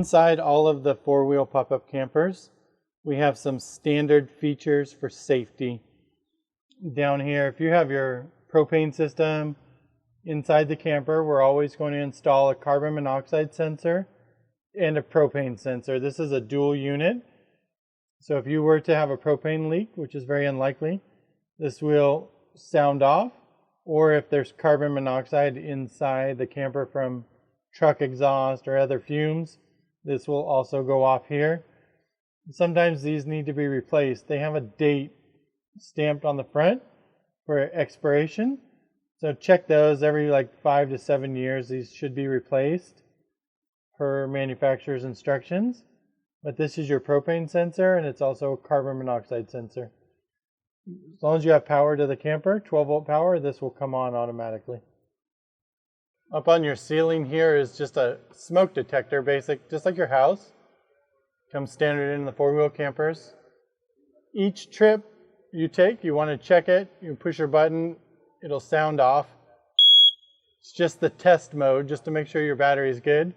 Inside all of the four-wheel pop-up campers, we have some standard features for safety. Down here, if you have your propane system inside the camper, we're always going to install a carbon monoxide sensor and a propane sensor. This is a dual unit. So if you were to have a propane leak, which is very unlikely, this will sound off. Or if there's carbon monoxide inside the camper from truck exhaust or other fumes, this will also go off here. Sometimes these need to be replaced. They have a date stamped on the front for expiration. So check those every like 5 to 7 years. These should be replaced per manufacturer's instructions. But this is your propane sensor, and it's also a carbon monoxide sensor. As long as you have power to the camper, 12-volt power, this will come on automatically. Up on your ceiling here is just a smoke detector, basic, just like your house. Comes standard in the four-wheel campers. Each trip you take, you want to check it, you push your button, it'll sound off. It's just the test mode, just to make sure your battery is good.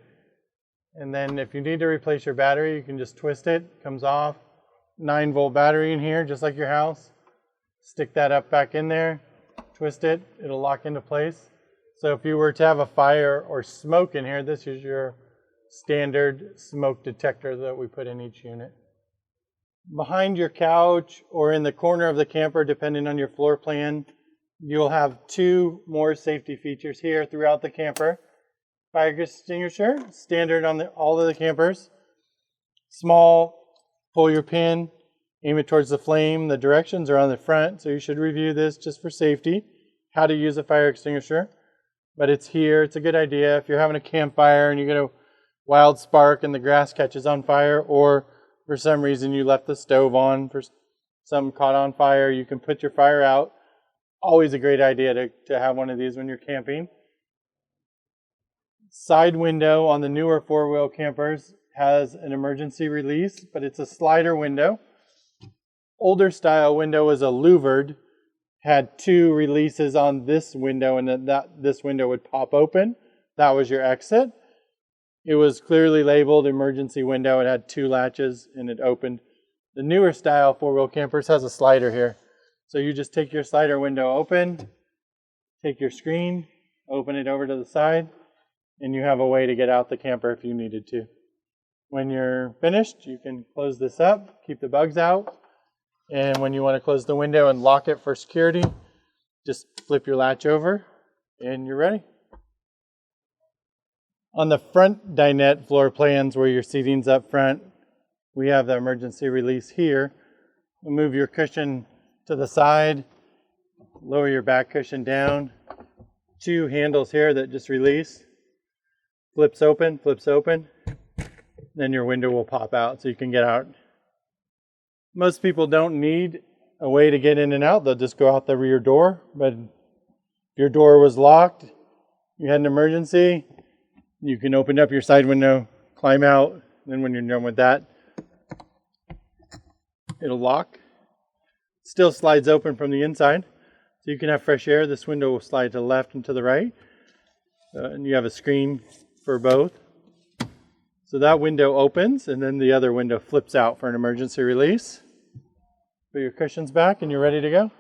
And then if you need to replace your battery, you can just twist it, comes off. 9-volt battery in here, just like your house. Stick that up back in there, twist it, it'll lock into place. So if you were to have a fire or smoke in here, this is your standard smoke detector that we put in each unit. Behind your couch or in the corner of the camper, depending on your floor plan, you'll have 2 more safety features here throughout the camper. Fire extinguisher, standard on all of the campers. Small, pull your pin, aim it towards the flame. The directions are on the front, so you should review this just for safety, how to use a fire extinguisher. But it's here, it's a good idea. If you're having a campfire and you get a wild spark and the grass catches on fire, or for some reason you left the stove on, for something caught on fire, you can put your fire out. Always a great idea to have one of these when you're camping. Side window on the newer four-wheel campers has an emergency release, but it's a slider window. Older style window was a louvered, had 2 releases on this window, and then this window would pop open. That was your exit. It was clearly labeled emergency window. It had 2 latches and it opened. The newer style four-wheel campers has a slider here. So you just take your slider window open, take your screen, open it over to the side, and you have a way to get out the camper if you needed to. When you're finished, you can close this up, keep the bugs out. And when you want to close the window and lock it for security, just flip your latch over and you're ready. On the front dinette floor plans where your seating's up front, we have the emergency release here. Move your cushion to the side, lower your back cushion down. 2 handles here that just release. Flips open, then your window will pop out so you can get out. Most people don't need a way to get in and out. They'll just go out the rear door. But if your door was locked, you had an emergency, you can open up your side window, climb out, and then when you're done with that, it'll lock. Still slides open from the inside, so you can have fresh air. This window will slide to the left and to the right, and you have a screen for both. So that window opens, and then the other window flips out for an emergency release. Put your cushions back and you're ready to go.